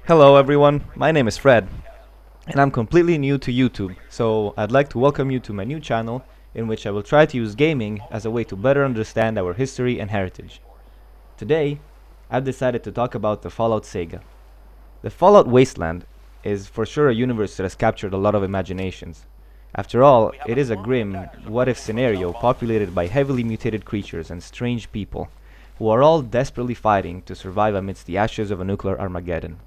Hello everyone, my name is Fred, and I'm completely new to YouTube, so I'd like to welcome you to my new channel in which I will try to use gaming as a way to better understand our history and heritage. Today, I've decided to talk about the Fallout saga. The Fallout Wasteland is for sure a universe that has captured a lot of imaginations. After all, it is a grim, what-if scenario populated by heavily mutated creatures and strange people, who are all desperately fighting to survive amidst the ashes of a nuclear Armageddon.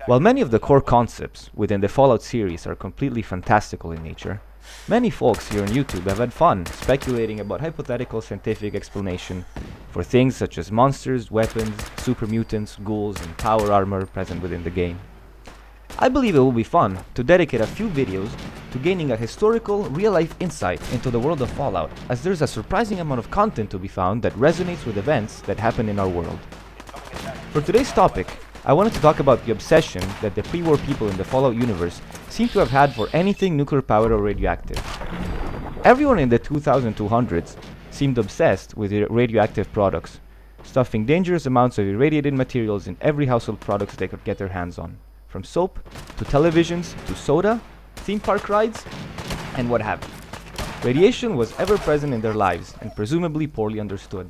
While many of the core concepts within the Fallout series are completely fantastical in nature, many folks here on YouTube have had fun speculating about hypothetical scientific explanation for things such as monsters, weapons, super mutants, ghouls, and power armor present within the game. I believe it will be fun to dedicate a few videos to gaining a historical, real-life insight into the world of Fallout, as there's a surprising amount of content to be found that resonates with events that happen in our world. For today's topic, I wanted to talk about the obsession that the pre-war people in the Fallout universe seem to have had for anything nuclear-powered or radioactive. Everyone in the 2200s seemed obsessed with radioactive products, stuffing dangerous amounts of irradiated materials in every household products they could get their hands on, from soap, to televisions, to soda, theme park rides, and what have you. Radiation was ever present in their lives, and presumably poorly understood.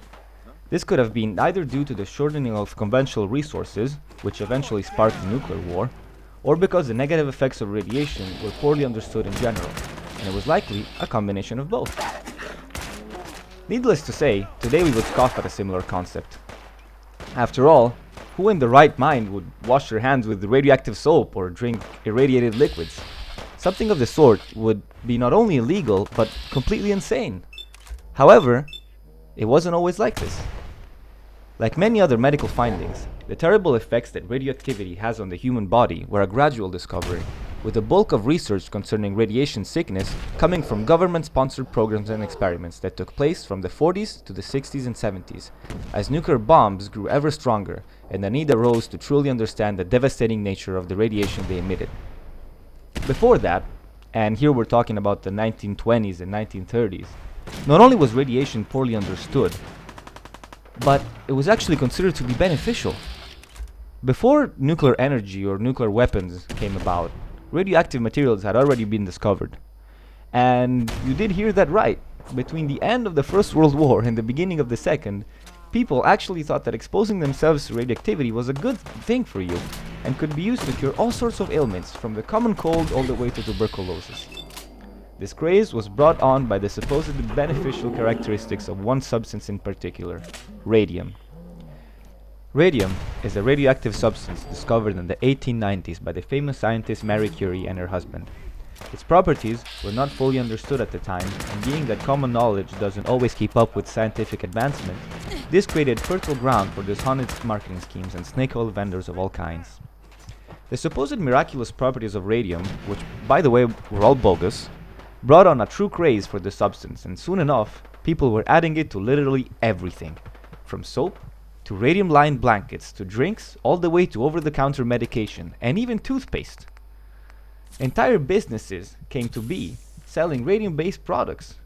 This could have been either due to the shortening of conventional resources, which eventually sparked the nuclear war, or because the negative effects of radiation were poorly understood in general, and it was likely a combination of both. Needless to say, today we would scoff at a similar concept. After all, who in the right mind would wash their hands with radioactive soap or drink irradiated liquids? Something of the sort would be not only illegal, but completely insane. However, it wasn't always like this. Like many other medical findings, the terrible effects that radioactivity has on the human body were a gradual discovery, with the bulk of research concerning radiation sickness coming from government-sponsored programs and experiments that took place from the 40s to the 60s and 70s, as nuclear bombs grew ever stronger and the need arose to truly understand the devastating nature of the radiation they emitted. Before that, and here we're talking about the 1920s and 1930s, not only was radiation poorly understood, but it was actually considered to be beneficial. Before nuclear energy or nuclear weapons came about, radioactive materials had already been discovered. And you did hear that right. Between the end of the First World War and the beginning of the Second, people actually thought that exposing themselves to radioactivity was a good thing for you and could be used to cure all sorts of ailments, from the common cold all the way to tuberculosis. This craze was brought on by the supposedly beneficial characteristics of one substance in particular, radium. Radium is a radioactive substance discovered in the 1890s by the famous scientist Marie Curie and her husband. Its properties were not fully understood at the time, and being that common knowledge doesn't always keep up with scientific advancement, this created fertile ground for dishonest marketing schemes and snake-oil vendors of all kinds. The supposed miraculous properties of radium, which by the way were all bogus, brought on a true craze for the substance, and soon enough, people were adding it to literally everything, from soap to radium-lined blankets to drinks, all the way to over-the-counter medication, and even toothpaste. Entire businesses came to be selling radium-based products,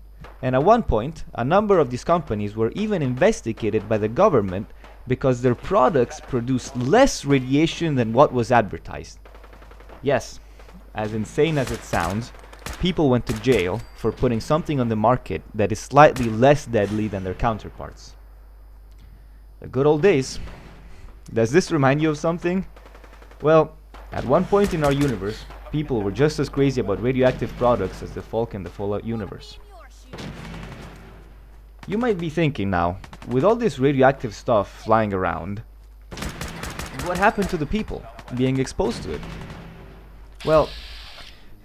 and at one point, a number of these companies were even investigated by the government because their products produced less radiation than what was advertised. Yes, as insane as it sounds, people went to jail for putting something on the market that is slightly less deadly than their counterparts. The good old days. Does this remind you of something? Well, at one point in our universe, people were just as crazy about radioactive products as the folk in the Fallout universe. You might be thinking now, with all this radioactive stuff flying around, what happened to the people being exposed to it? Well,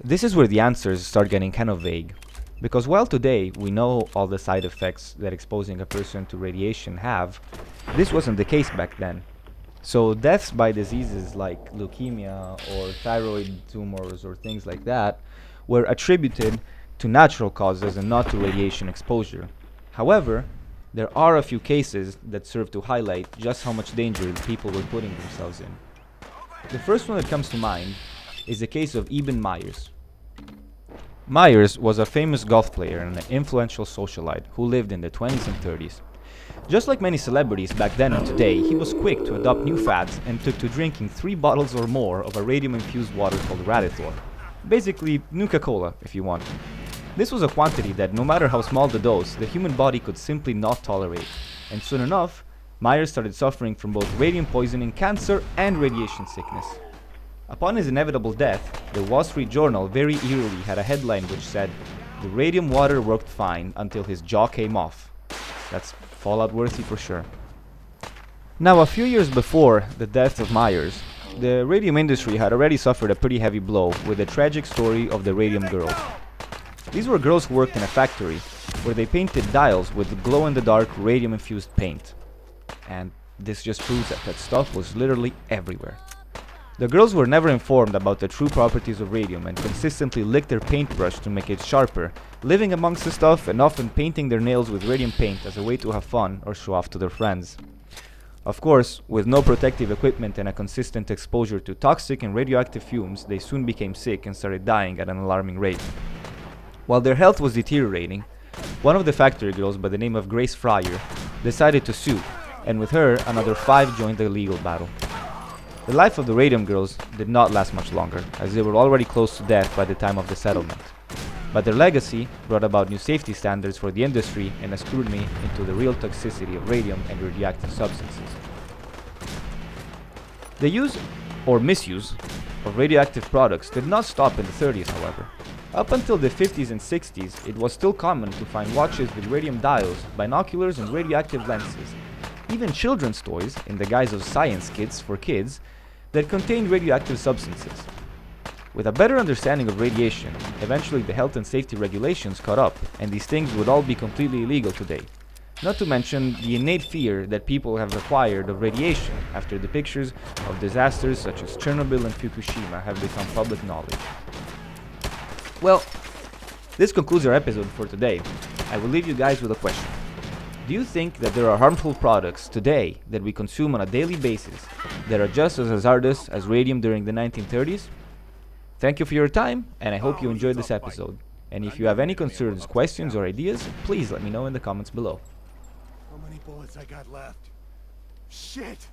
this is where the answers start getting kind of vague, because while today we know all the side effects that exposing a person to radiation have, this wasn't the case back then. So deaths by diseases like leukemia or thyroid tumors or things like that were attributed to natural causes and not to radiation exposure. However, there are a few cases that serve to highlight just how much danger the people were putting themselves in. The first one that comes to mind is the case of Eben Myers. Myers was a famous golf player and an influential socialite who lived in the 20s and 30s. Just like many celebrities back then and today, he was quick to adopt new fads and took to drinking 3 bottles or more of a radium-infused water called Radithor. Basically, Nuka-Cola, if you want. This was a quantity that, no matter how small the dose, the human body could simply not tolerate. And soon enough, Myers started suffering from both radium poisoning, cancer, and radiation sickness. Upon his inevitable death, the Wall Street Journal very eerily had a headline which said, "The radium water worked fine until his jaw came off." That's Fallout worthy for sure. Now, a few years before the death of Myers, the radium industry had already suffered a pretty heavy blow with the tragic story of the Radium Girls. These were girls who worked in a factory where they painted dials with glow-in-the-dark radium-infused paint. And this just proves that stuff was literally everywhere. The girls were never informed about the true properties of radium and consistently licked their paintbrush to make it sharper, living amongst the stuff and often painting their nails with radium paint as a way to have fun or show off to their friends. Of course, with no protective equipment and a consistent exposure to toxic and radioactive fumes, they soon became sick and started dying at an alarming rate. While their health was deteriorating, one of the factory girls by the name of Grace Fryer decided to sue, and with her, another 5 joined the legal battle. The life of the Radium Girls did not last much longer, as they were already close to death by the time of the settlement. But their legacy brought about new safety standards for the industry and a scrutiny into the real toxicity of radium and radioactive substances. The use, or misuse, of radioactive products did not stop in the 30s, however. Up until the 50s and 60s, it was still common to find watches with radium dials, binoculars, and radioactive lenses. Even children's toys, in the guise of science kits for kids, that contained radioactive substances. With a better understanding of radiation, eventually the health and safety regulations caught up, and these things would all be completely illegal today. Not to mention the innate fear that people have acquired of radiation after the pictures of disasters such as Chernobyl and Fukushima have become public knowledge. Well, this concludes our episode for today. I will leave you guys with a question. Do you think that there are harmful products today that we consume on a daily basis that are just as hazardous as radium during the 1930s? Thank you for your time, and I hope you enjoyed this episode. And if you have any concerns, questions, or ideas, please let me know in the comments below. How many bullets I got left? Shit!